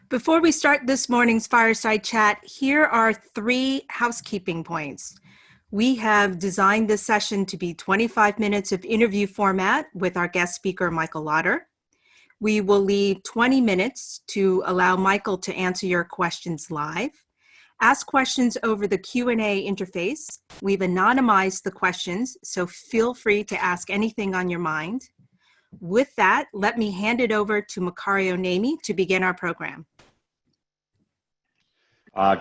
Before we start this morning's fireside chat, here are 3 housekeeping points. We have designed this session to be 25 minutes of interview format with our guest speaker, Michael Lawder. We will leave 20 minutes to allow Michael to answer your questions live. Ask questions over the Q&A interface. We've anonymized the questions, so feel free to ask anything on your mind. With that, let me hand it over to Macario Namey to begin our program.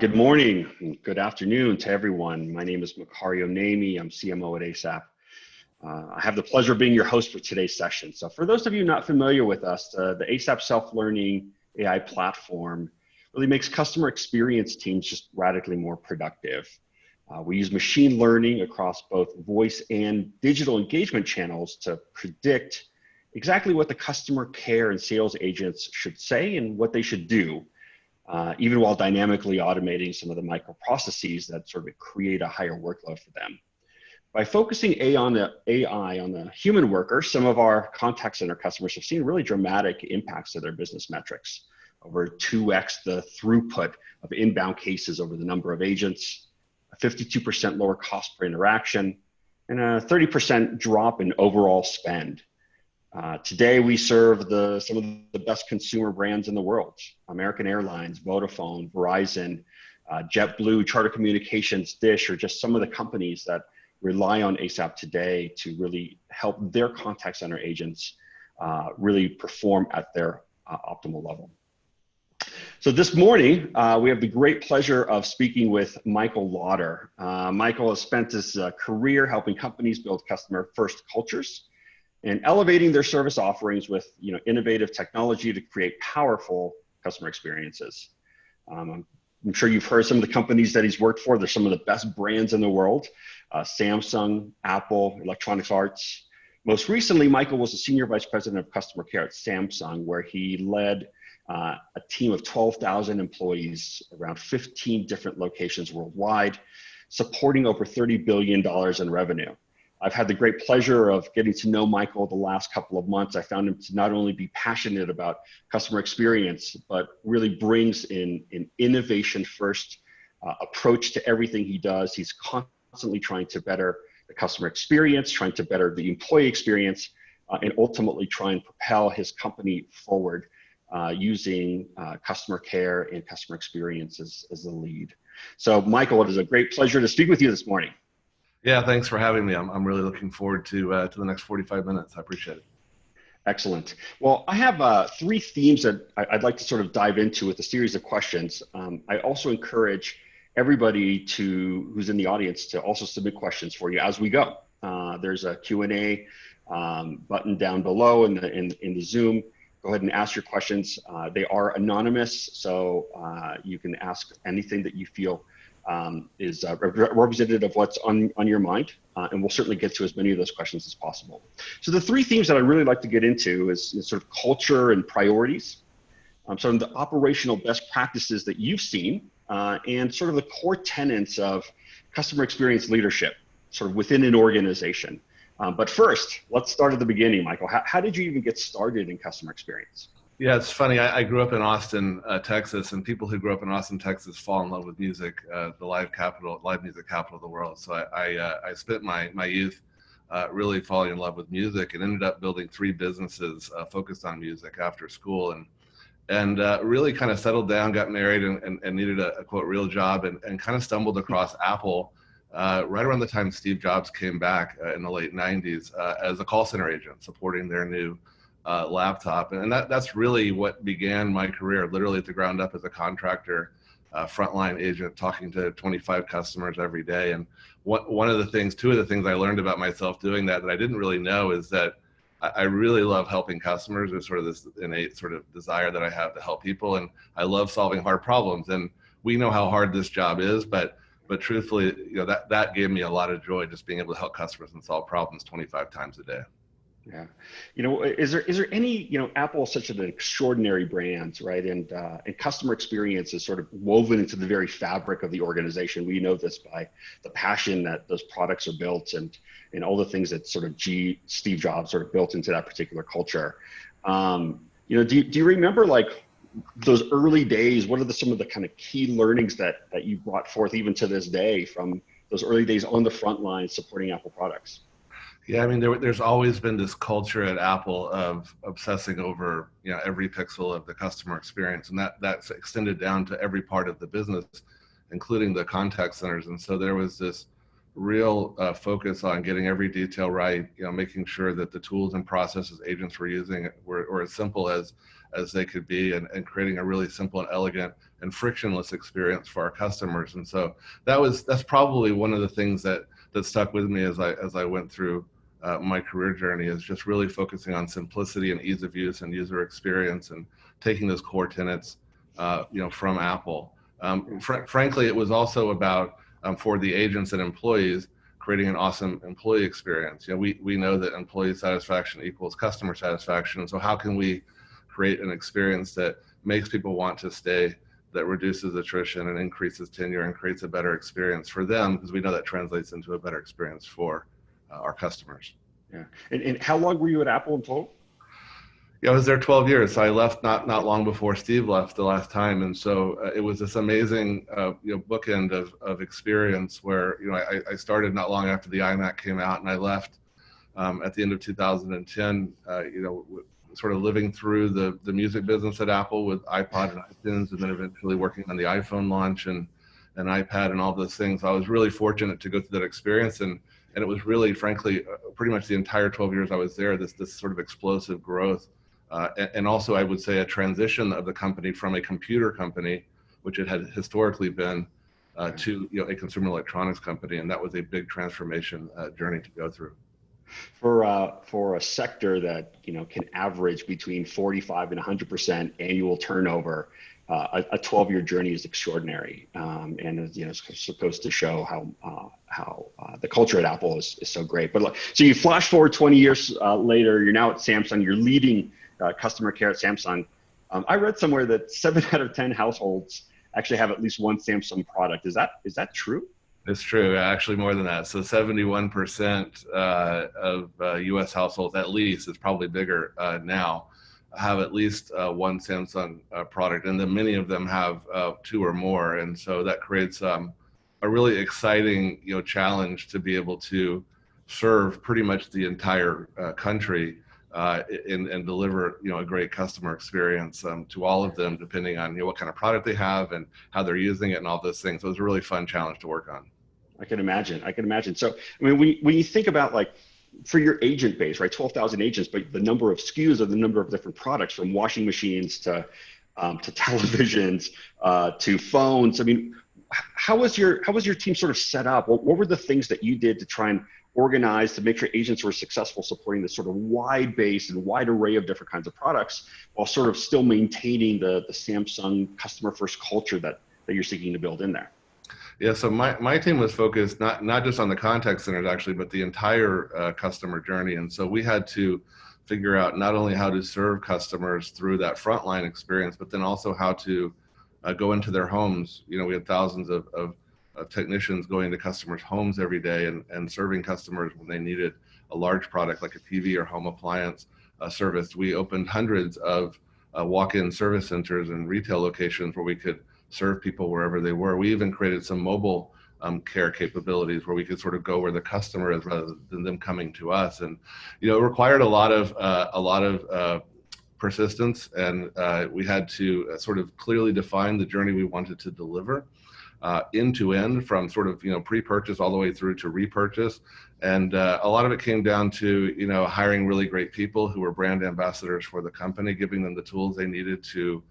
Good morning and good afternoon to everyone. My name is Macario Namey. I'm CMO at ASAPP. I have the pleasure of being your host for today's session. So for those of you not familiar with us, the ASAPP self-learning AI platform really makes customer experience teams just radically more productive. We use machine learning across both voice and digital engagement channels to predict exactly what the customer care and sales agents should say and what they should do. Even while dynamically automating some of the microprocesses that sort of create a higher workload for them. By focusing AI on the human worker, some of our contact center customers have seen really dramatic impacts to their business metrics. Over 2x the throughput of inbound cases over the number of agents, a 52% lower cost per interaction, and a 30% drop in overall spend. Today, we serve some of the best consumer brands in the world: American Airlines, Vodafone, Verizon, JetBlue, Charter Communications, Dish, are just some of the companies that rely on ASAPP today to really help their contact center agents really perform at their optimal level. So this morning, we have the great pleasure of speaking with Michael Lawder. Michael has spent his career helping companies build customer-first cultures and elevating their service offerings with innovative technology to create powerful customer experiences. I'm sure you've heard some of the companies that he's worked for. They're some of the best brands in the world: Samsung, Apple, Electronic Arts. Most recently, Michael was the Senior Vice President of Customer Care at Samsung, where he led a team of 12,000 employees around 15 different locations worldwide, supporting over $30 billion in revenue. I've had the great pleasure of getting to know Michael the last couple of months. I found him to not only be passionate about customer experience, but really brings in an innovation-first approach to everything he does. He's constantly trying to better the customer experience, trying to better the employee experience, and ultimately try and propel his company forward using customer care and customer experience as the lead. So Michael, it is a great pleasure to speak with you this morning. Yeah, thanks for having me. I'm really looking forward to the next 45 minutes. I appreciate it. Excellent. Well, I have 3 themes that I'd like to sort of dive into with a series of questions. I also encourage everybody who's in the audience to also submit questions for you as we go. There's a Q&A button down below in the Zoom. Go ahead and ask your questions. They are anonymous, so you can ask anything that you feel is representative of what's on your mind, and we'll certainly get to as many of those questions as possible. So the 3 themes that I'd really like to get into is sort of culture and priorities, some of the operational best practices that you've seen, and sort of the core tenets of customer experience leadership, sort of within an organization. But first, let's start at the beginning, Michael. How did you even get started in customer experience? Yeah, it's funny. I grew up in Austin, Texas, and people who grew up in Austin, Texas fall in love with music, the live music capital of the world. So I spent my youth really falling in love with music and ended up building 3 businesses focused on music after school, and really kind of settled down, got married, and needed a quote real job, and kind of stumbled across Apple right around the time Steve Jobs came back in the late 90s as a call center agent supporting their new laptop. And that's really what began my career, literally at the ground up as a contractor, frontline agent, talking to 25 customers every day. And two of the things I learned about myself doing that I didn't really know is that I really love helping customers. There's sort of this innate sort of desire that I have to help people, and I love solving hard problems. And we know how hard this job is, but truthfully, that gave me a lot of joy, just being able to help customers and solve problems 25 times a day. Yeah, is there any, Apple is such an extraordinary brand, right? And customer experience is sort of woven into the very fabric of the organization. We know this by the passion that those products are built and all the things that sort of Steve Jobs sort of built into that particular culture. Do you remember like those early days, what are some of the kind of key learnings that you brought forth even to this day from those early days on the front line supporting Apple products? Yeah, I mean, there's always been this culture at Apple of obsessing over, every pixel of the customer experience, and that's extended down to every part of the business, including the contact centers. And so there was this real focus on getting every detail right, making sure that the tools and processes agents were using were as simple as they could be, and creating a really simple and elegant and frictionless experience for our customers. And so that's probably one of the things that stuck with me as I went through my career journey, is just really focusing on simplicity and ease of use and user experience, and taking those core tenets, from Apple. Frankly, it was also about, for the agents and employees, creating an awesome employee experience. We know that employee satisfaction equals customer satisfaction. So how can we create an experience that makes people want to stay, that reduces attrition and increases tenure and creates a better experience for them, because we know that translates into a better experience for our customers. Yeah. And how long were you at Apple in total? Yeah, I was there 12 years. So I left not long before Steve left the last time. And so it was this amazing, bookend of experience where, I started not long after the iMac came out, and I left at the end of 2010, sort of living through the music business at Apple with iPod and iTunes, and then eventually working on the iPhone launch and iPad and all those things. I was really fortunate to go through that experience, and it was really, frankly, pretty much the entire 12 years I was there, this sort of explosive growth, and also I would say a transition of the company from a computer company, which it had historically been, to a consumer electronics company, and that was a big transformation journey to go through. For a sector that can average between 45 and 100% annual turnover, a 12-year journey is extraordinary, and it's supposed to show how the culture at Apple is so great. But so you flash forward 20 years later, you're now at Samsung. You're leading customer care at Samsung. I read somewhere that 7 out of 10 households actually have at least one Samsung product. Is that true? It's true, actually more than that. So 71% of U.S. households, at least, it's probably bigger now, have at least one Samsung product, and then many of them have 2 or more. And so that creates a really exciting, challenge to be able to serve pretty much the entire country and deliver, a great customer experience to all of them, depending on what kind of product they have and how they're using it and all those things. So it was a really fun challenge to work on. I can imagine. So, I mean, when you think about for your agent base, right, 12,000 agents, but the number of SKUs or the number of different products, from washing machines to televisions to phones. I mean, how was your team sort of set up? What were the things that you did to try and organize to make sure agents were successful supporting this sort of wide base and wide array of different kinds of products, while sort of still maintaining the Samsung customer first culture that you're seeking to build in there? Yeah, so my team was focused not just on the contact centers, actually, but the entire customer journey. And so we had to figure out not only how to serve customers through that frontline experience, but then also how to go into their homes. We had thousands of technicians going to customers' homes every day and serving customers when they needed a large product like a TV or home appliance service. We opened hundreds of walk-in service centers and retail locations where we could serve people wherever they were. We even created some mobile care capabilities where we could sort of go where the customer is rather than them coming to us. And it required a lot of persistence, and we had to sort of clearly define the journey we wanted to deliver end to end, from sort of pre-purchase all the way through to repurchase. And a lot of it came down to hiring really great people who were brand ambassadors for the company, giving them the tools they needed to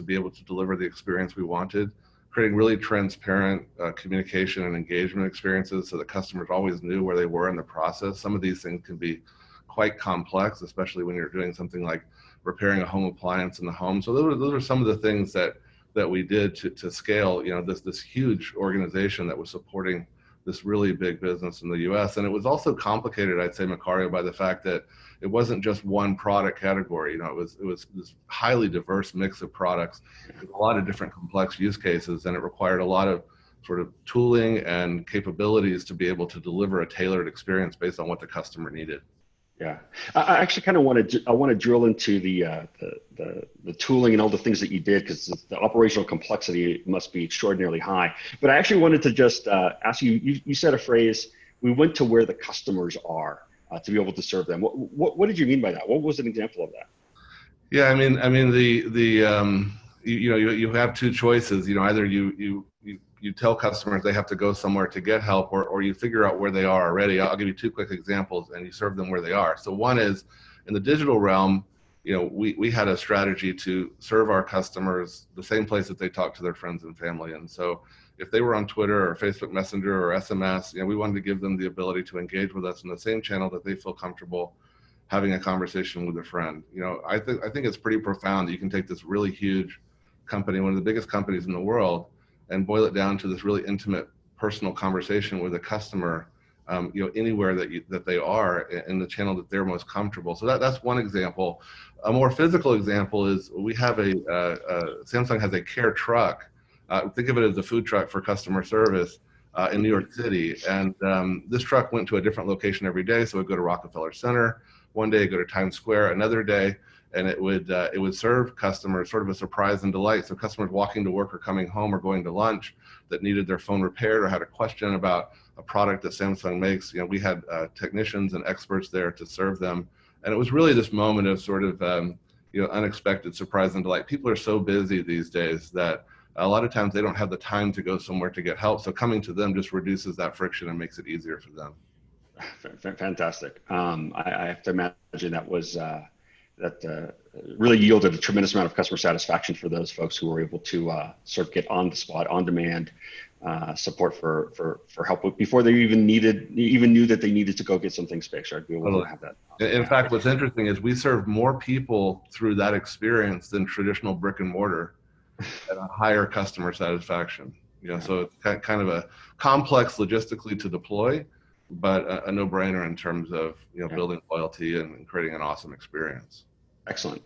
be able to deliver the experience we wanted, creating really transparent communication and engagement experiences so that customers always knew where they were in the process. Some of these things can be quite complex, especially when you're doing something like repairing a home appliance in the home. So those are some of the things that we did to scale, this huge organization that was supporting this really big business in the U.S. And it was also complicated, I'd say, Macario, by the fact that it wasn't just one product category. It was this highly diverse mix of products with a lot of different complex use cases, and it required a lot of sort of tooling and capabilities to be able to deliver a tailored experience based on what the customer needed. Yeah, I actually kind of want to drill into the tooling and all the things that you did, because the operational complexity must be extraordinarily high. But I actually wanted to just ask you, you said a phrase, we went to where the customers are to be able to serve them. What did you mean by that? What was an example of that? Yeah, I mean you have two choices. Either you tell customers they have to go somewhere to get help, or you figure out where they are already. I'll give you two quick examples, and you serve them where they are. So one is in the digital realm. We had a strategy to serve our customers the same place that they talk to their friends and family. And so if they were on Twitter or Facebook Messenger or SMS, we wanted to give them the ability to engage with us in the same channel that they feel comfortable having a conversation with a friend. I think it's pretty profound that you can take this really huge company, one of the biggest companies in the world, and boil it down to this really intimate, personal conversation with a customer, anywhere that they are in the channel that they're most comfortable. So that's one example. A more physical example is we have Samsung has a care truck. Think of it as a food truck for customer service in New York City. And this truck went to a different location every day. So it would go to Rockefeller Center. One day it'd go to Times Square, another day, and it would serve customers sort of a surprise and delight. So customers walking to work or coming home or going to lunch that needed their phone repaired or had a question about a product that Samsung makes, we had technicians and experts there to serve them. And it was really this moment of sort of unexpected surprise and delight. People are so busy these days that a lot of times they don't have the time to go somewhere to get help. So coming to them just reduces that friction and makes it easier for them. Fantastic. I have to imagine that was really yielded a tremendous amount of customer satisfaction for those folks who were able to sort of get on the spot, on demand support for help before they even knew that they needed to go get some things fixed. I'd be able to have that. In fact, what's interesting is we serve more people through that experience than traditional brick and mortar at a higher customer satisfaction. So it's kind of a complex logistically to deploy, but a no-brainer in terms of building loyalty and creating an awesome experience. Excellent.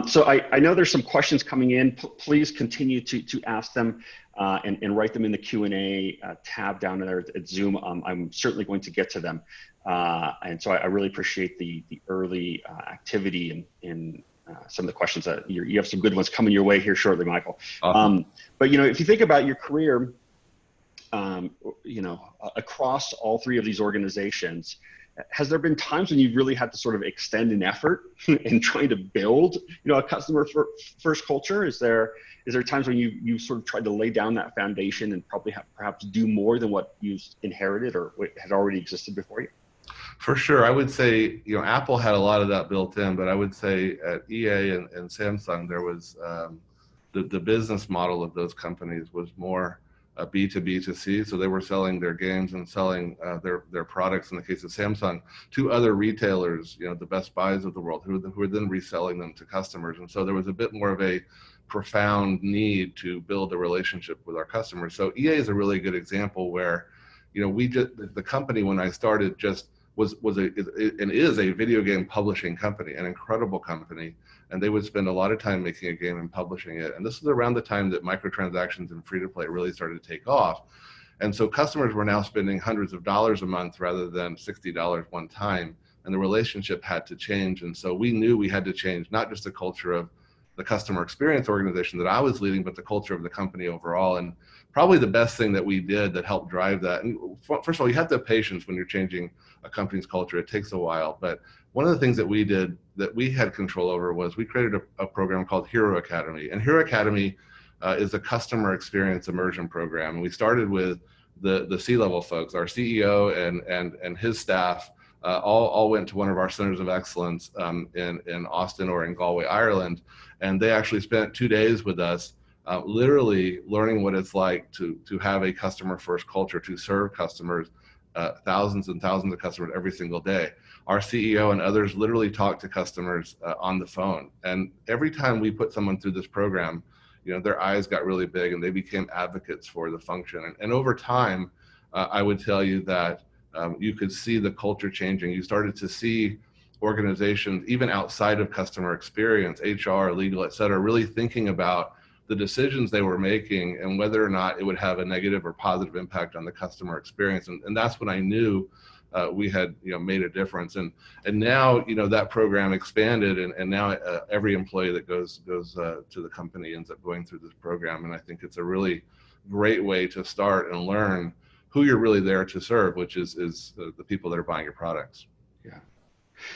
So I know there's some questions coming in. Please continue to ask them and write them in the Q&A tab down there at Zoom. I'm certainly going to get to them. And so I really appreciate the early activity in some of the questions that you have some good ones coming your way here shortly, Michael. Awesome. But if you think about your career, across all three of these organizations, has there been times when you've really had to sort of extend an effort in trying to build, a customer first culture? Is there times when you sort of tried to lay down that foundation and probably perhaps do more than what you inherited or what had already existed before you? For sure. I would say, Apple had a lot of that built in, but I would say at EA and Samsung, there was the business model of those companies was more B2B2C. So they were selling their games and selling their products, in the case of Samsung, to other retailers, the Best Buys of the world, who were then reselling them to customers. And so there was a bit more of a profound need to build a relationship with our customers. So EA is a really good example where, the company when I started just was a video game publishing company, an incredible company. And they would spend a lot of time making a game and publishing it. And this was around the time that microtransactions and free-to-play really started to take off. And so customers were now spending hundreds of dollars a month rather than $60 one time. And the relationship had to change. And so we knew we had to change not just the culture of the customer experience organization that I was leading, but the culture of the company overall. And probably the best thing that we did that helped drive that, and first of all, you have to have patience when you're changing a company's culture. It takes a while. But one of the things that we did that we had control over was we created a program called Hero Academy. And Hero Academy is a customer experience immersion program. And we started with the C-level folks, our CEO and his staff all went to one of our centers of excellence in Austin or in Galway, Ireland. And they actually spent 2 days with us, literally learning what it's like to have a customer first culture, to serve customers, thousands and thousands of customers every single day. Our CEO and others literally talk to customers on the phone. And every time we put someone through this program, their eyes got really big and they became advocates for the function. And over time, I would tell you that you could see the culture changing. You started to see organizations, even outside of customer experience, HR, legal, et cetera, really thinking about the decisions they were making and whether or not it would have a negative or positive impact on the customer experience. And that's when I knew we had made a difference. And now that program expanded, and now every employee that goes to the company ends up going through this program. And I think it's a really great way to start and learn who you're really there to serve, which is the people that are buying your products. Yeah.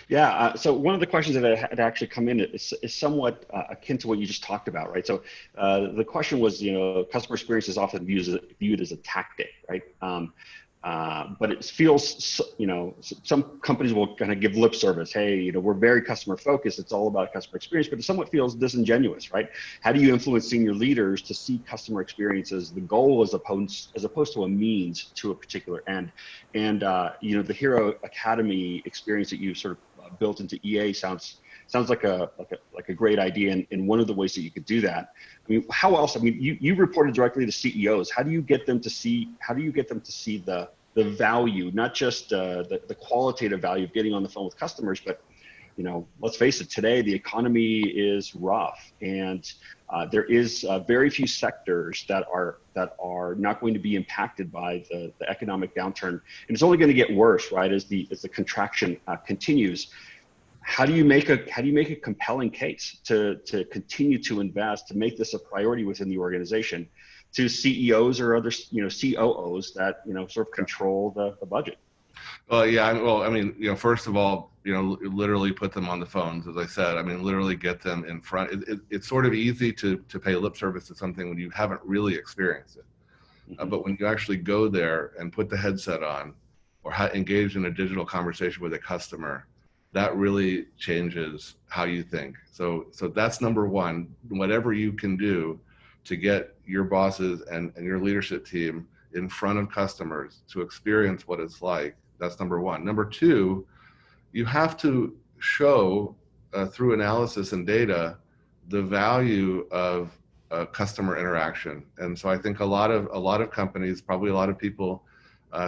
Yeah. So one of the questions that had actually come in is somewhat akin to what you just talked about, right? So the question was, customer experience is often viewed as a tactic, right? But it feels, some companies will kind of give lip service. Hey, we're very customer focused. It's all about customer experience, but it somewhat feels disingenuous, right? How do you influence senior leaders to see customer experience as the goal as opposed to a means to a particular end? And, the Hero Academy experience that you sort of built into EA sounds like a great idea, and one of the ways that you could do that. I mean, how else? I mean, you reported directly to CEOs. How do you get them to see the value, not just the qualitative value of getting on the phone with customers, but let's face it, today the economy is rough, and there is very few sectors that are not going to be impacted by the economic downturn, and it's only going to get worse, right, as the contraction continues. How do you make a compelling case to continue to invest, to make this a priority within the organization, to CEOs or other COOs that sort of control the budget? Well, yeah. Well, I mean, first of all, literally put them on the phones, as I said. I mean, literally get them in front. It's sort of easy to pay lip service to something when you haven't really experienced it. Mm-hmm. But when you actually go there and put the headset on, or engage in a digital conversation with a customer, that really changes how you think. So that's number one. Whatever you can do to get your bosses and your leadership team in front of customers to experience what it's like, that's number one. Number two, you have to show through analysis and data the value of customer interaction. And so I think a lot of companies, probably a lot of people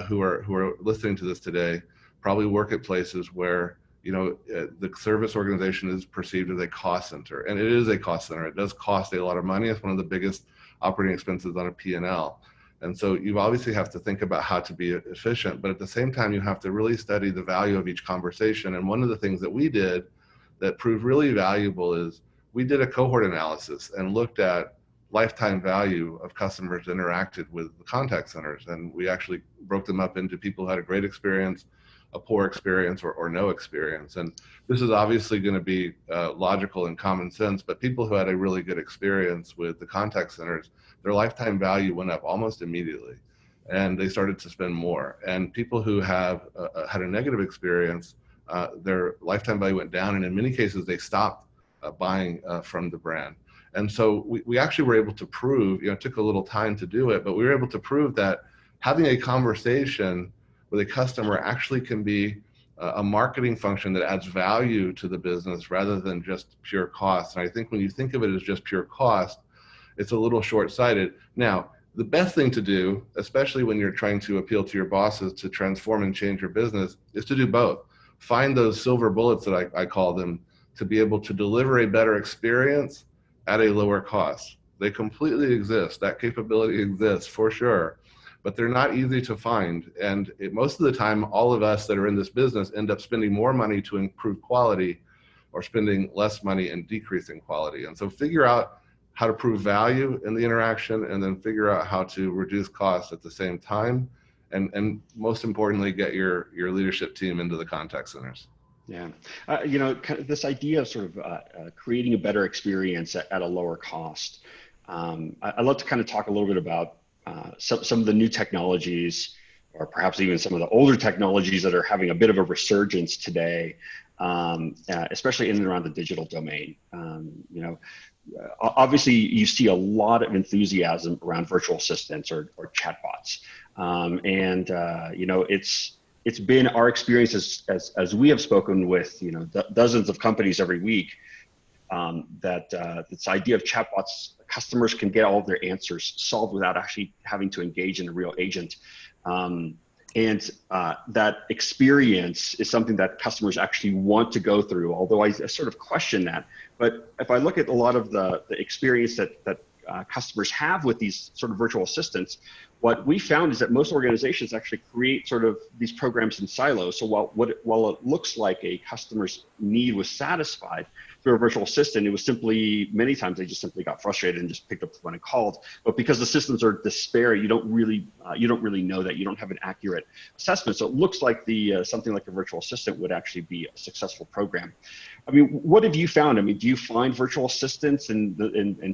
who are listening to this today, probably work at places where the service organization is perceived as a cost center, and it is a cost center. It does cost a lot of money. It's one of the biggest operating expenses on a P&L. And so you obviously have to think about how to be efficient, but at the same time, you have to really study the value of each conversation. And one of the things that we did that proved really valuable is we did a cohort analysis and looked at lifetime value of customers interacted with the contact centers. And we actually broke them up into people who had a great experience, a poor experience, or no experience. And this is obviously going to be logical and common sense, but people who had a really good experience with the contact centers, their lifetime value went up almost immediately, and they started to spend more. And people who have had a negative experience, their lifetime value went down, and in many cases they stopped buying from the brand. And so we actually were able to prove, it took a little time to do it, but we were able to prove that having a conversation with a customer actually can be a marketing function that adds value to the business rather than just pure cost. And I think when you think of it as just pure cost, it's a little short-sighted. Now, the best thing to do, especially when you're trying to appeal to your bosses to transform and change your business, is to do both. Find those silver bullets that I call them, to be able to deliver a better experience at a lower cost. They completely exist. That capability exists for sure, but they're not easy to find. And most of the time, all of us that are in this business end up spending more money to improve quality or spending less money and decreasing quality. And so figure out how to prove value in the interaction, and then figure out how to reduce costs at the same time. And most importantly, get your leadership team into the contact centers. Yeah, kind of this idea of sort of creating a better experience at a lower cost. I'd love to kind of talk a little bit about some of the new technologies, or perhaps even some of the older technologies that are having a bit of a resurgence today, especially in and around the digital domain. Obviously, you see a lot of enthusiasm around virtual assistants or chatbots, it's been our experience as we have spoken with dozens of companies every week, that this idea of chatbots, customers can get all of their answers solved without actually having to engage in a real agent. That experience is something that customers actually want to go through, although I sort of question that. But if I look at a lot of the experience that customers have with these sort of virtual assistants, what we found is that most organizations actually create sort of these programs in silos. So while it looks like a customer's need was satisfied through a virtual assistant, it was simply, many times they just simply got frustrated and just picked up the phone and called. But because the systems are disparate, you don't really know that. You don't have an accurate assessment. So it looks like something like a virtual assistant would actually be a successful program. I mean, what have you found? I mean, do you find virtual assistants and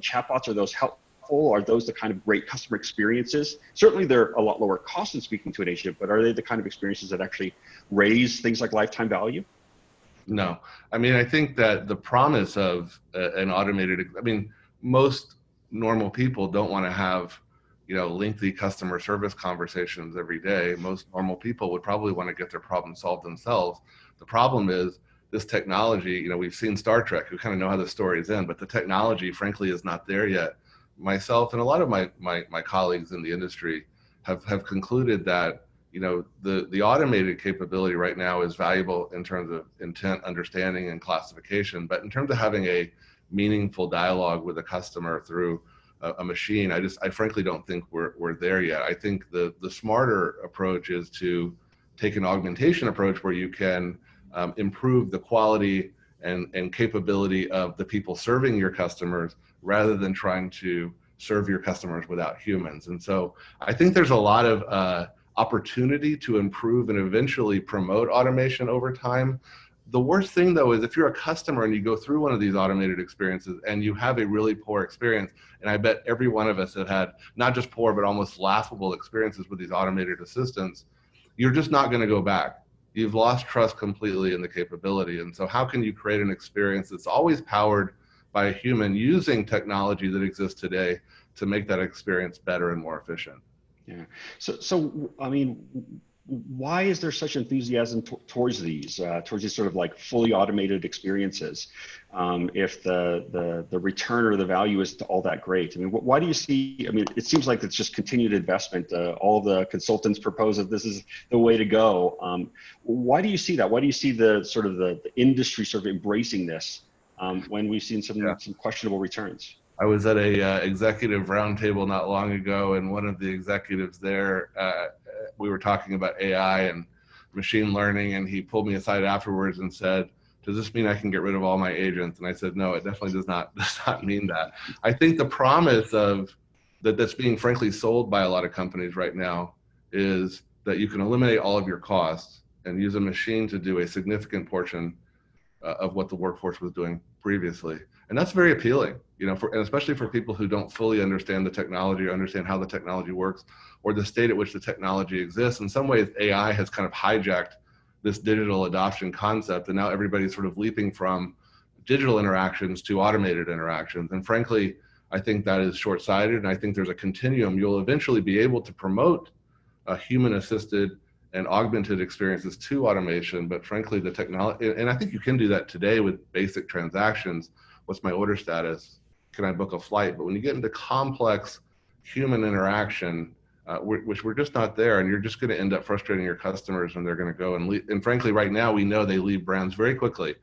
chatbots, are those helpful? Are those the kind of great customer experiences? Certainly they're a lot lower cost than speaking to an agent, but are they the kind of experiences that actually raise things like lifetime value? No. I mean, I think that the promise of an automated, I mean, most normal people don't want to have, lengthy customer service conversations every day. Most normal people would probably want to get their problem solved themselves. The problem is this technology, we've seen Star Trek, we kind of know how the stories end, but the technology, frankly, is not there yet. Myself and a lot of my colleagues in the industry have concluded that the automated capability right now is valuable in terms of intent, understanding, and classification, but in terms of having a meaningful dialogue with a customer through a machine, I frankly don't think we're there yet. I think the smarter approach is to take an augmentation approach where you can improve the quality and capability of the people serving your customers, rather than trying to serve your customers without humans. And so I think there's a lot of opportunity to improve and eventually promote automation over time. The worst thing, though, is if you're a customer and you go through one of these automated experiences and you have a really poor experience, and I bet every one of us have had not just poor, but almost laughable experiences with these automated assistants, you're just not going to go back. You've lost trust completely in the capability. And so how can you create an experience that's always powered by a human using technology that exists today to make that experience better and more efficient? Yeah. So I mean, why is there such enthusiasm towards these sort of like fully automated experiences? If the return or the value isn't all that great, I mean, why do you see? I mean, it seems like it's just continued investment. All the consultants propose that this is the way to go. Why do you see that? Why do you see the industry sort of embracing this when we've seen some questionable returns? I was at a executive roundtable not long ago, and one of the executives there, we were talking about AI and machine learning, and he pulled me aside afterwards and said, "Does this mean I can get rid of all my agents?" And I said, "No, it definitely does not mean that." I think the promise of that's being frankly sold by a lot of companies right now is that you can eliminate all of your costs and use a machine to do a significant portion of what the workforce was doing previously. And that's very appealing, and especially for people who don't fully understand the technology or understand how the technology works or the state at which the technology exists. In some ways, AI has kind of hijacked this digital adoption concept, and now everybody's sort of leaping from digital interactions to automated interactions. And frankly, I think that is short-sighted, and I think there's a continuum. You'll eventually be able to promote human-assisted and augmented experiences to automation, but frankly, the technology, and I think you can do that today with basic transactions. What's my order status? Can I book a flight? But when you get into complex human interaction, which we're just not there, and you're just going to end up frustrating your customers, and they're going to go and leave. And frankly, right now, we know they leave brands very quickly.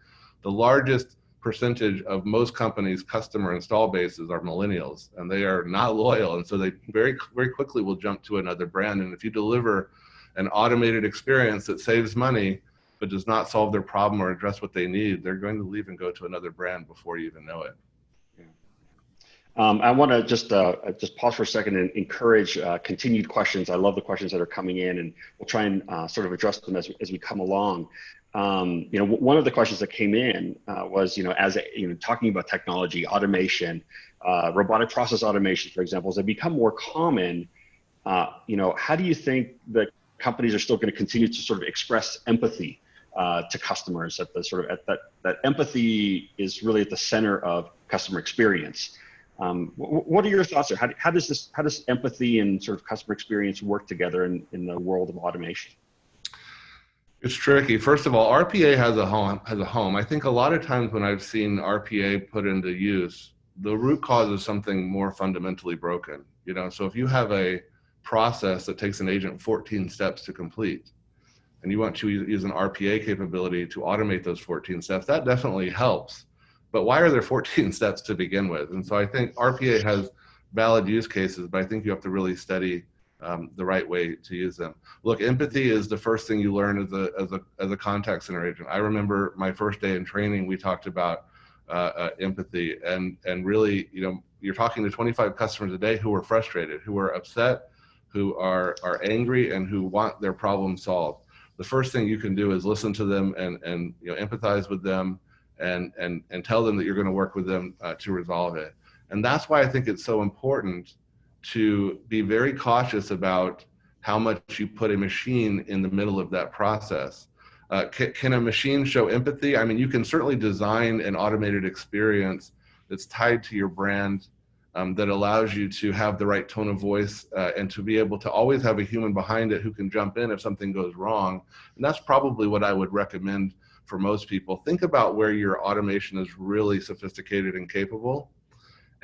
The largest percentage of most companies' customer install bases are millennials, and they are not loyal. And so they very, very quickly will jump to another brand. And if you deliver an automated experience that saves money, but does not solve their problem or address what they need, they're going to leave and go to another brand before you even know it. I want to just pause for a second and encourage continued questions. I love the questions that are coming in, and we'll try and sort of address them as we come along. One of the questions that came in was, talking about technology, automation, robotic process automation, for example, as they become more common, how do you think that companies are still going to continue to sort of express empathy to customers that empathy is really at the center of customer experience? What are your thoughts there? How does empathy and sort of customer experience work together in the world of automation? It's tricky. First of all, RPA has a home. I think a lot of times when I've seen RPA put into use, the root cause is something more fundamentally broken. So if you have a process that takes an agent 14 steps to complete, and you want to use an RPA capability to automate those 14 steps, that definitely helps. But why are there 14 steps to begin with? And so I think RPA has valid use cases, but I think you have to really study the right way to use them. Look, empathy is the first thing you learn as a contact center agent. I remember my first day in training, we talked about empathy, and really, you're talking to 25 customers a day who are frustrated, who are upset, who are angry, and who want their problem solved. The first thing you can do is listen to them and empathize with them and tell them that you're going to work with them to resolve it. And that's why I think it's so important to be very cautious about how much you put a machine in the middle of that process. Can a machine show empathy? I mean, you can certainly design an automated experience that's tied to your brand, that allows you to have the right tone of voice and to be able to always have a human behind it who can jump in if something goes wrong. And that's probably what I would recommend for most people. Think about where your automation is really sophisticated and capable,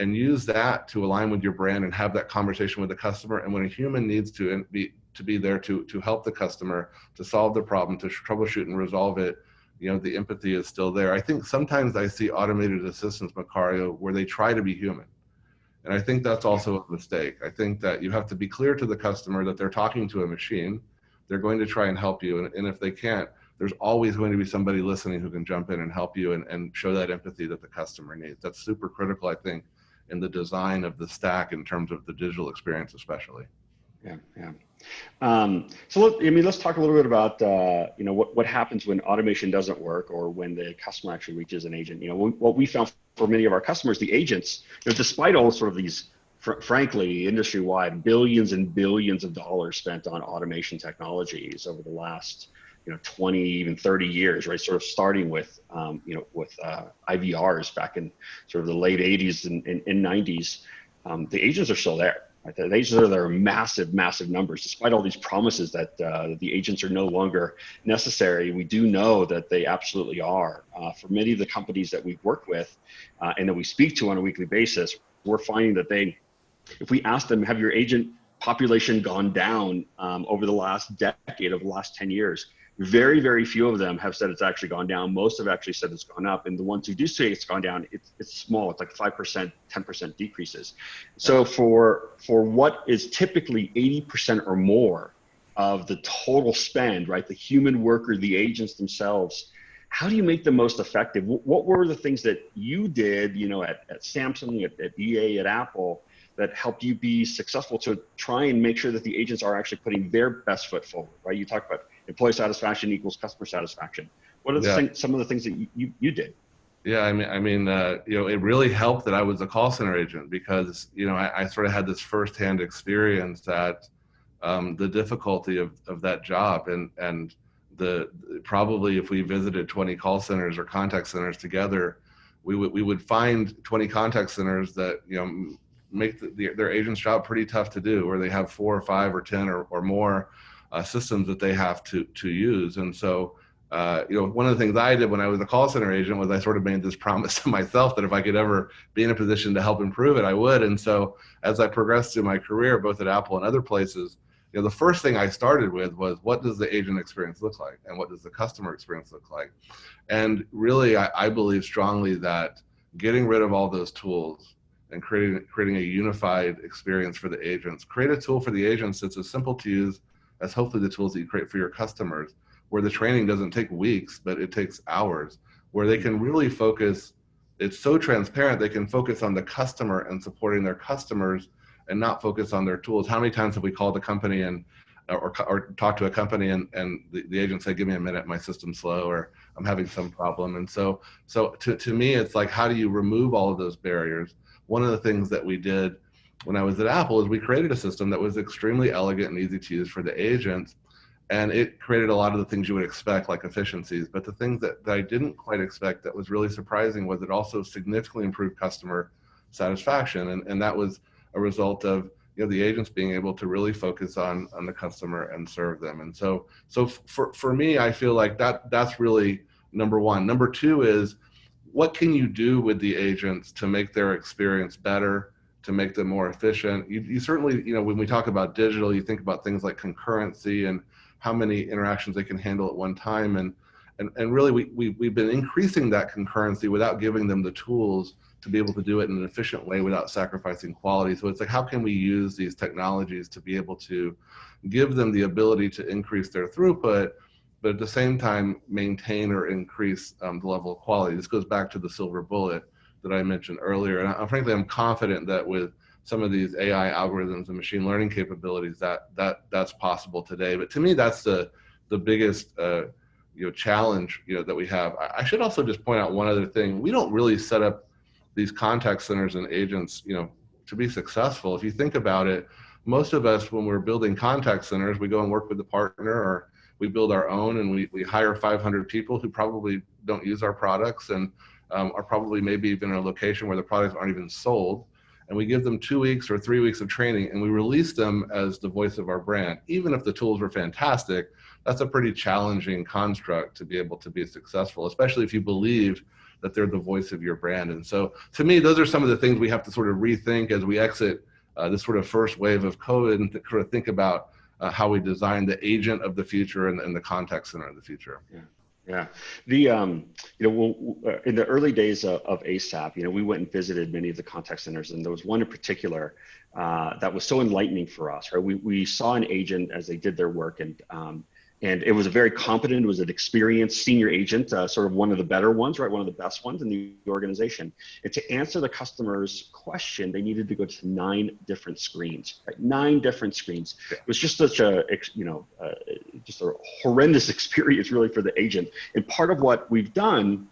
and use that to align with your brand and have that conversation with the customer. And when a human needs to be there to help the customer, to solve the problem, to troubleshoot and resolve it, the empathy is still there. I think sometimes I see automated assistants, Macario, where they try to be human. And I think that's also a mistake. I think that you have to be clear to the customer that they're talking to a machine. They're going to try and help you. And if they can't, there's always going to be somebody listening who can jump in and help you and show that empathy that the customer needs. That's super critical, I think, in the design of the stack in terms of the digital experience, especially. Yeah. So let's talk a little bit about what happens when automation doesn't work, or when the customer actually reaches an agent. What we found for many of our customers, the agents, despite all sort of these, frankly, industry-wide billions and billions of dollars spent on automation technologies over the last 20, even 30 years, right? Sort of starting with IVRs back in sort of the late 80s and 90s. The agents are still there. Right? The agents are there in massive numbers, despite all these promises that the agents are no longer necessary. We do know that they absolutely are. For many of the companies that we've worked with and that we speak to on a weekly basis, we're finding that if we ask them, have your agent population gone down over the last decade, over the last 10 years? Very, very few of them have said it's actually gone down. Most have actually said it's gone up. And the ones who do say it's gone down, it's small. It's like 5%, 10% decreases. So for what is typically 80% or more of the total spend, right? The human worker, the agents themselves, how do you make them most effective? What were the things that you did, at Samsung, at EA, at Apple, that helped you be successful to try and make sure that the agents are actually putting their best foot forward, right? You talk about employee satisfaction equals customer satisfaction. What are some of the things that you did? Yeah, it really helped that I was a call center agent, because, I sort of had this firsthand experience at the difficulty of that job, and probably if we visited 20 call centers or contact centers together, we would find 20 contact centers that, make their agent's job pretty tough to do, where they have 4 or 5 or 10 or more systems that they have to use. And so, one of the things I did when I was a call center agent was I sort of made this promise to myself that if I could ever be in a position to help improve it, I would. And so as I progressed through my career, both at Apple and other places, the first thing I started with was, what does the agent experience look like? And what does the customer experience look like? And really, I believe strongly that getting rid of all those tools and creating a unified experience for the agents, create a tool for the agents that's as simple to use as hopefully the tools that you create for your customers, where the training doesn't take weeks, but it takes hours, where they can really focus. It's so transparent, they can focus on the customer and supporting their customers and not focus on their tools. How many times have we called a company or talked to a company and the agent said, give me a minute, my system's slow, or I'm having some problem. And so to me, it's like, how do you remove all of those barriers? One of the things that we did when I was at Apple is we created a system that was extremely elegant and easy to use for the agents. And it created a lot of the things you would expect, like efficiencies. But the things that I didn't quite expect that was really surprising was it also significantly improved customer satisfaction. And that was a result of the agents being able to really focus on the customer and serve them. And so for me, I feel like that's really number one. Number two is, what can you do with the agents to make their experience better, to make them more efficient? You certainly, when we talk about digital, you think about things like concurrency and how many interactions they can handle at one time. And really, we've been increasing that concurrency without giving them the tools to be able to do it in an efficient way without sacrificing quality. So it's like, how can we use these technologies to be able to give them the ability to increase their throughput, but at the same time maintain or increase the level of quality? This goes back to the silver bullet that I mentioned earlier. And frankly, I'm confident that with some of these AI algorithms and machine learning capabilities, that's possible today. But to me, that's the biggest challenge that we have. I should also just point out one other thing. We don't really set up these contact centers and agents to be successful. If you think about it, most of us, when we're building contact centers, we go and work with a partner, or we build our own, and we hire 500 people who probably don't use our products and are probably maybe even in a location where the products aren't even sold. And we give them 2 weeks or 3 weeks of training, and we release them as the voice of our brand. Even if the tools were fantastic, that's a pretty challenging construct to be able to be successful, especially if you believe that they're the voice of your brand. And so to me, those are some of the things we have to sort of rethink as we exit this sort of first wave of COVID, and to sort of think about how we design the agent of the future and the contact center of the future. Yeah. Yeah, in the early days of ASAPP, we went and visited many of the contact centers, and there was one in particular that was so enlightening for us. Right, we saw an agent as they did their work, and it was a very competent, it was an experienced senior agent, sort of one of the better ones, right, one of the best ones in the organization. And to answer the customer's question, they needed to go to 9 different screens, right? 9 different screens. It was just such a, just a horrendous experience really for the agent. And part of what we've done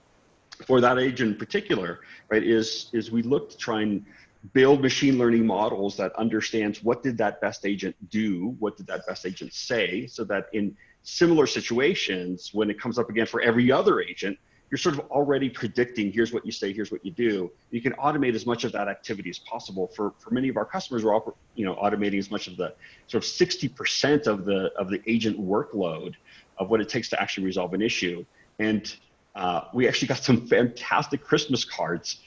for that agent in particular, right, is we look to try and build machine learning models that understands what did that best agent do, what did that best agent say, so that in similar situations, when it comes up again for every other agent, you're sort of already predicting, here's what you say, here's what you do. You can automate as much of that activity as possible. For many of our customers, we're automating as much of the sort of 60% of the agent workload of what it takes to actually resolve an issue. And we actually got some fantastic Christmas cards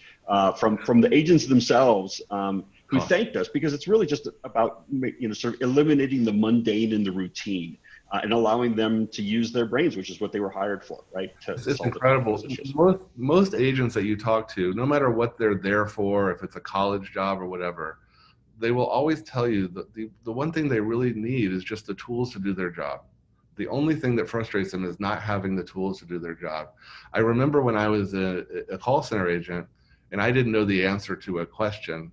from the agents themselves who thanked us, because it's really just about sort of eliminating the mundane and the routine. And allowing them to use their brains, which is what they were hired for, right? It's incredible. Most agents that you talk to, no matter what they're there for, if it's a college job or whatever, they will always tell you that the one thing they really need is just the tools to do their job. The only thing that frustrates them is not having the tools to do their job. I remember when I was a call center agent and I didn't know the answer to a question.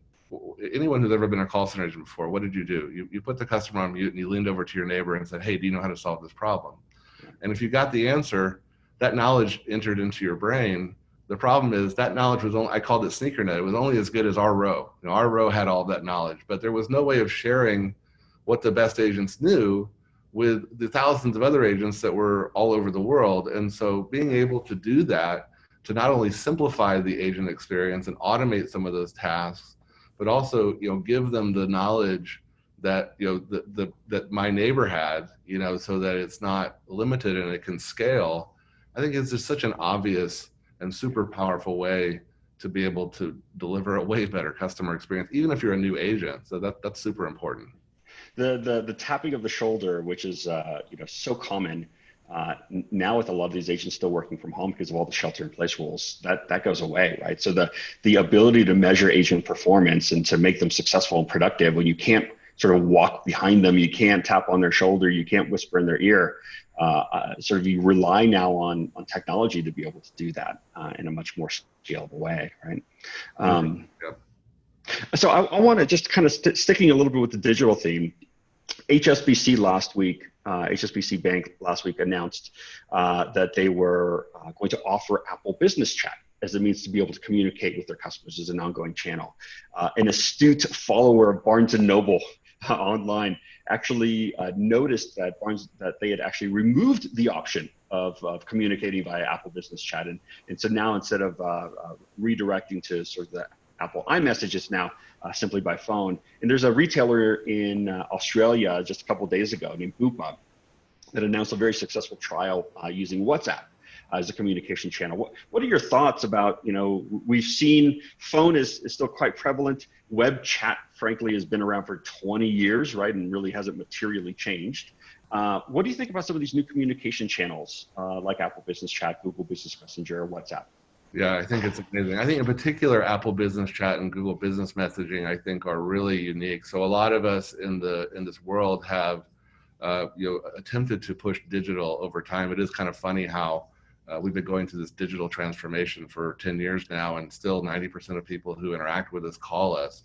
Anyone who's ever been a call center agent before, what did you do? You put the customer on mute and you leaned over to your neighbor and said, hey, do you know how to solve this problem? And if you got the answer, that knowledge entered into your brain. The problem is that knowledge was only, I called it sneaker net. It was only as good as our row. Our row had all that knowledge, but there was no way of sharing what the best agents knew with the thousands of other agents that were all over the world. And so being able to do that, to not only simplify the agent experience and automate some of those tasks, but also, give them the knowledge that, that my neighbor had, so that it's not limited and it can scale. I think it's just such an obvious and super powerful way to be able to deliver a way better customer experience, even if you're a new agent. So that's super important. The tapping of the shoulder, which is, so common, now with a lot of these agents still working from home because of all the shelter-in-place rules, that goes away, right? So the ability to measure agent performance and to make them successful and productive when you can't sort of walk behind them, you can't tap on their shoulder, you can't whisper in their ear, sort of you rely now on technology to be able to do that in a much more scalable way, right? So I want to just kind of sticking a little bit with the digital theme. HSBC Bank last week announced that they were going to offer Apple Business Chat as a means to be able to communicate with their customers as an ongoing channel. An astute follower of Barnes & Noble online actually noticed that they had actually removed the option of communicating via Apple Business Chat. And so now instead of redirecting to sort of the Apple iMessage, it's now simply by phone. And there's a retailer in Australia just a couple of days ago named Bupa that announced a very successful trial using WhatsApp as a communication channel. What are your thoughts about, we've seen phone is still quite prevalent. Web chat, frankly, has been around for 20 years, right? And really hasn't materially changed. What do you think about some of these new communication channels like Apple Business Chat, Google Business Messenger, or WhatsApp? Yeah, I think it's amazing. I think in particular, Apple Business Chat and Google Business Messaging, I think, are really unique. So a lot of us in this world have, attempted to push digital over time. It is kind of funny how we've been going through this digital transformation for 10 years now, and still 90% of people who interact with us call us.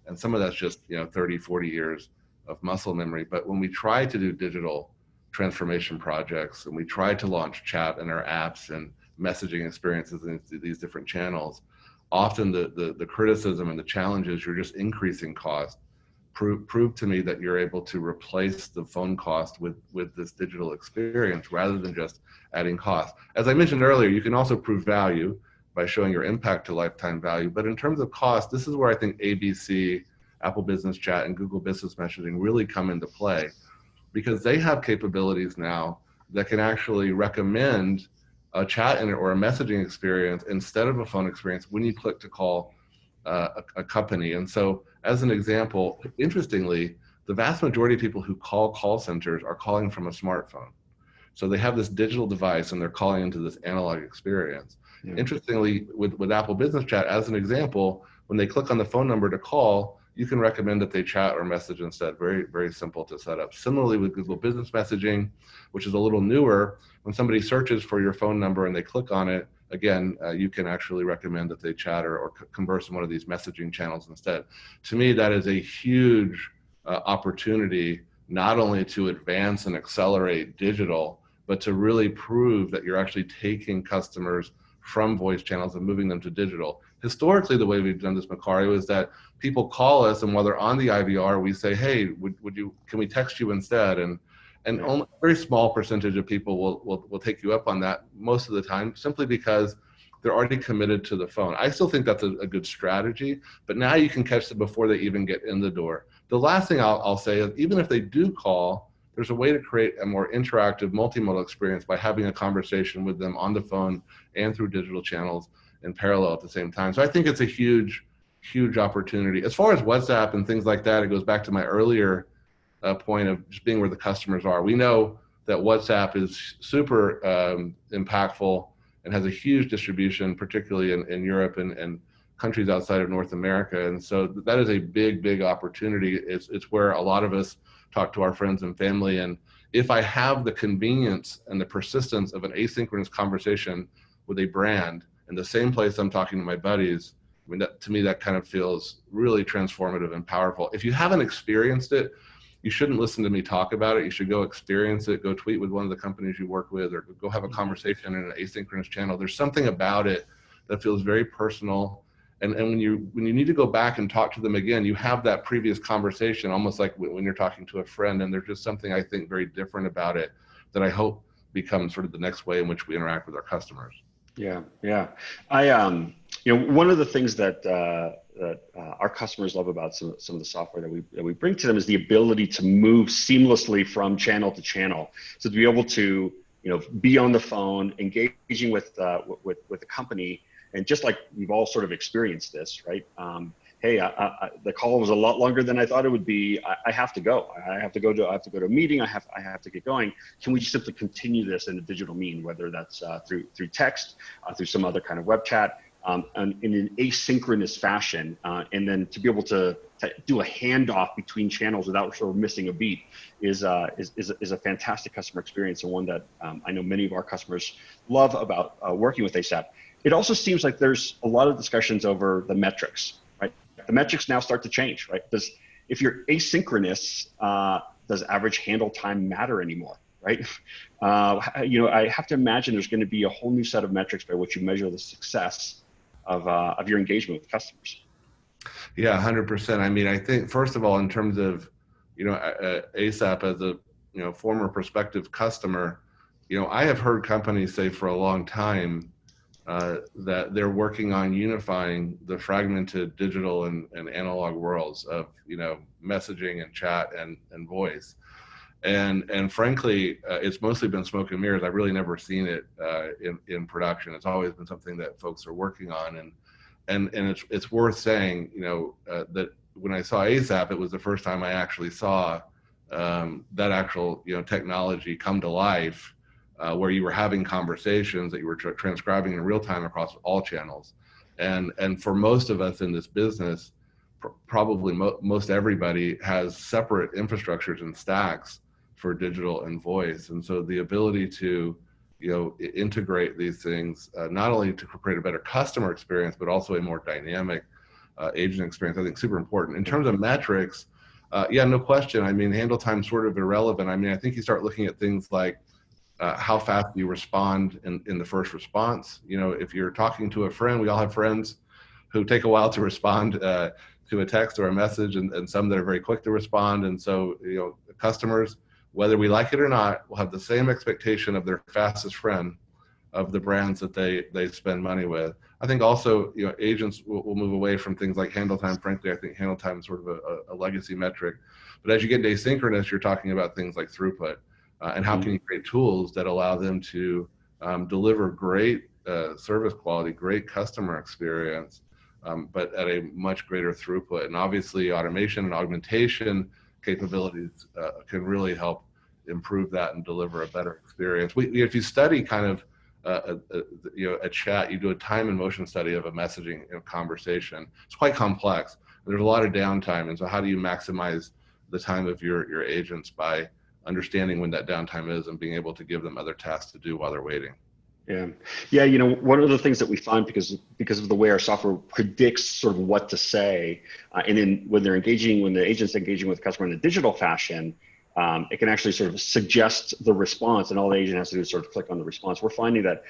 And some of that's just 30, 40 years of muscle memory. But when we try to do digital transformation projects and we try to launch chat in our apps and messaging experiences in these different channels, often the criticism and the challenge is you're just increasing cost. Prove to me that you're able to replace the phone cost with this digital experience rather than just adding cost. As I mentioned earlier, you can also prove value by showing your impact to lifetime value. But in terms of cost, this is where I think ABC, Apple Business Chat, and Google Business Messaging really come into play, because they have capabilities now that can actually recommend a chat or a messaging experience instead of a phone experience when you click to call a company. And so, as an example, interestingly, the vast majority of people who call centers are calling from a smartphone. So they have this digital device and they're calling into this analog experience. Yeah. Interestingly, with Apple Business Chat, as an example, when they click on the phone number to call, you can recommend that they chat or message instead. Very, very simple to set up. Similarly with Google Business Messaging, which is a little newer, when somebody searches for your phone number and they click on it, again, you can actually recommend that they chat or converse in one of these messaging channels instead. To me, that is a huge opportunity, not only to advance and accelerate digital, but to really prove that you're actually taking customers from voice channels and moving them to digital. Historically, the way we've done this, Macario, is that people call us, and while they're on the IVR, we say, "Hey, can we text you instead?" And only a very small percentage of people will take you up on that most of the time, simply because they're already committed to the phone. I still think that's a good strategy, but now you can catch them before they even get in the door. The last thing I'll say is, even if they do call, there's a way to create a more interactive multimodal experience by having a conversation with them on the phone and through digital channels in parallel at the same time. So I think it's a huge, huge opportunity. As far as WhatsApp and things like that, it goes back to my earlier point of just being where the customers are. We know that WhatsApp is super impactful and has a huge distribution, particularly in Europe and countries outside of North America. And so that is a big, big opportunity. It's where a lot of us talk to our friends and family. And if I have the convenience and the persistence of an asynchronous conversation with a brand in the same place I'm talking to my buddies, I mean, to me, that kind of feels really transformative and powerful. If you haven't experienced it, you shouldn't listen to me talk about it. You should go experience it, go tweet with one of the companies you work with, or go have a conversation in an asynchronous channel. There's something about it that feels very personal. And when you need to go back and talk to them again, you have that previous conversation, almost like when you're talking to a friend. And there's just something, I think, very different about it that I hope becomes sort of the next way in which we interact with our customers. Yeah. One of the things that our customers love about some of the software that we bring to them is the ability to move seamlessly from channel to channel. So to be able to be on the phone, engaging with the company, and just like we've all sort of experienced this, right? Hey, the call was a lot longer than I thought it would be. I have to go. I have to go to a meeting. I have to get going. Can we just simply continue this in a digital mean, whether that's through text, through some other kind of web chat, and in an asynchronous fashion, and then to be able to do a handoff between channels without sort of missing a beat is a fantastic customer experience, and one that I know many of our customers love about working with ASAPP. It also seems like there's a lot of discussions over the metrics, right? The metrics now start to change, right? If you're asynchronous, does average handle time matter anymore, right? I have to imagine there's going to be a whole new set of metrics by which you measure the success of your engagement with customers. Yeah, 100%. I mean, I think first of all, in terms of ASAPP as a former prospective customer, I have heard companies say for a long time that they're working on unifying the fragmented digital and analog worlds of messaging and chat and voice, and frankly, it's mostly been smoke and mirrors. I've really never seen it in production. It's always been something that folks are working on, and it's worth saying that when I saw ASAPP, it was the first time I actually saw that actual technology come to life where you were having conversations that you were transcribing in real time across all channels. And for most of us in this business, probably most everybody has separate infrastructures and stacks for digital and voice. And so the ability to, integrate these things, not only to create a better customer experience, but also a more dynamic agent experience, I think super important. In terms of metrics, yeah, no question. I mean, handle time sort of irrelevant. I mean, I think you start looking at things like how fast you respond in the first response. If you're talking to a friend, we all have friends who take a while to respond to a text or a message, and some that are very quick to respond. And so, customers, whether we like it or not, will have the same expectation of their fastest friend of the brands that they spend money with. I think also, agents will move away from things like handle time. Frankly, I think handle time is sort of a legacy metric. But as you get into asynchronous, you're talking about things like throughput and how can you create tools that allow them to deliver great service quality, great customer experience, but at a much greater throughput. And obviously, automation and augmentation capabilities can really help improve that and deliver a better experience. If you study kind of a chat, you do a time and motion study of a messaging conversation. It's quite complex. There's a lot of downtime, and so how do you maximize the time of your agents by understanding when that downtime is and being able to give them other tasks to do while they're waiting? Yeah. One of the things that we find because of the way our software predicts sort of what to say, and then when the agent's engaging with the customer in a digital fashion, it can actually sort of suggest the response, and all the agent has to do is sort of click on the response. We're finding that,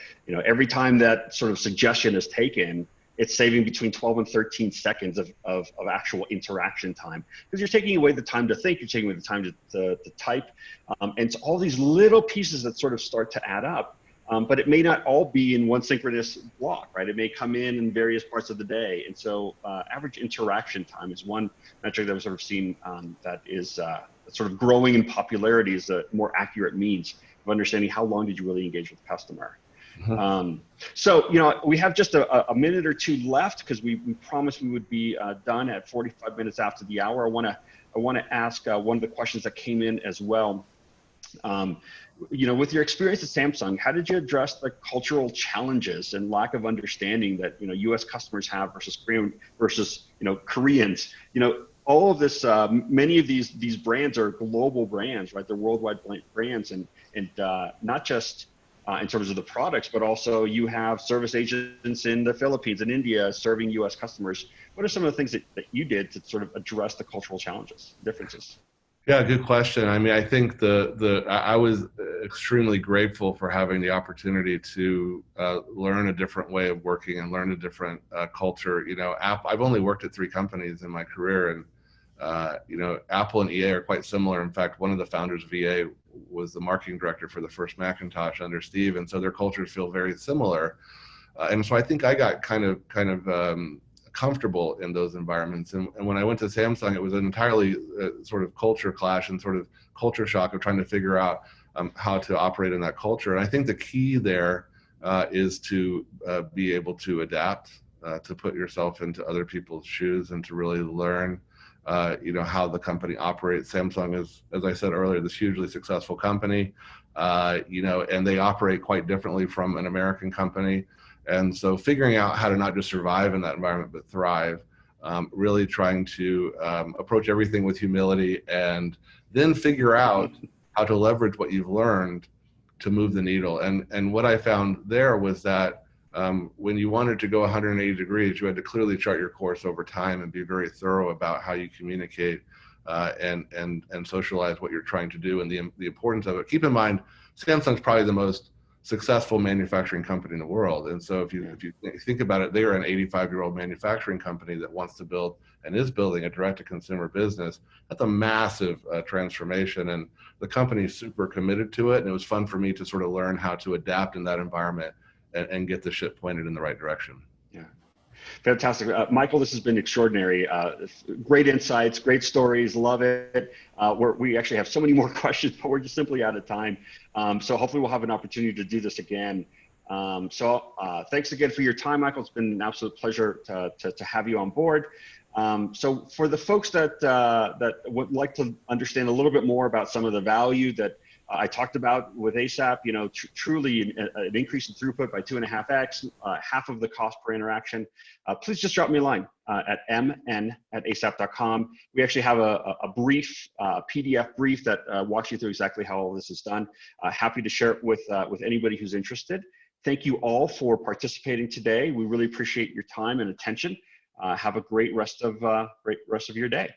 every time that sort of suggestion is taken, it's saving between 12 and 13 seconds of actual interaction time, because you're taking away the time to think, you're taking away the time to type, and it's all these little pieces that sort of start to add up. But it may not all be in one synchronous block, right? It may come in various parts of the day. And so average interaction time is one metric that we've sort of seen that is sort of growing in popularity as a more accurate means of understanding how long did you really engage with the customer. So, we have just a minute or two left because we promised we would be done at 45 minutes after the hour. I want to ask one of the questions that came in as well. With your experience at Samsung, how did you address the cultural challenges and lack of understanding that U.S. customers have versus Koreans? All of this, many of these brands are global brands, right? They're worldwide brands, and not just in terms of the products, but also you have service agents in the Philippines and India serving U.S. customers. What are some of the things that you did to sort of address the cultural challenges, differences? Yeah, good question. I mean, I think I was extremely grateful for having the opportunity to learn a different way of working and learn a different culture. I've only worked at 3 companies in my career, and Apple and EA are quite similar. In fact, one of the founders of EA was the marketing director for the first Macintosh under Steve, and so their cultures feel very similar. And so I think I got kind of comfortable in those environments. And when I went to Samsung, it was an entirely sort of culture clash and sort of culture shock of trying to figure out how to operate in that culture. And I think the key there is to be able to adapt, to put yourself into other people's shoes and to really learn how the company operates. Samsung is, as I said earlier, this hugely successful company, and they operate quite differently from an American company. And so figuring out how to not just survive in that environment, but thrive, really trying to approach everything with humility, and then figure out how to leverage what you've learned to move the needle. And what I found there was that when you wanted to go 180 degrees, you had to clearly chart your course over time and be very thorough about how you communicate and socialize what you're trying to do and the importance of it. Keep in mind, Samsung's probably the most successful manufacturing company in the world. And so if you think about it, they are an 85-year-old manufacturing company that wants to build and is building a direct-to-consumer business. That's a massive transformation, and the company is super committed to it. And it was fun for me to sort of learn how to adapt in that environment and get the ship pointed in the right direction. Yeah. Fantastic. Michael, this has been extraordinary. Great insights, great stories, love it. We actually have so many more questions, but we're just simply out of time. So hopefully we'll have an opportunity to do this again. So thanks again for your time, Michael. It's been an absolute pleasure to have you on board. So for the folks that would like to understand a little bit more about some of the value that I talked about with ASAPP, truly an increase in throughput by 2.5x, half of the cost per interaction. Please just drop me a line at mn@asap.com. We actually have a brief, PDF brief that walks you through exactly how all this is done. Happy to share it with anybody who's interested. Thank you all for participating today. We really appreciate your time and attention. Have a great rest of your day.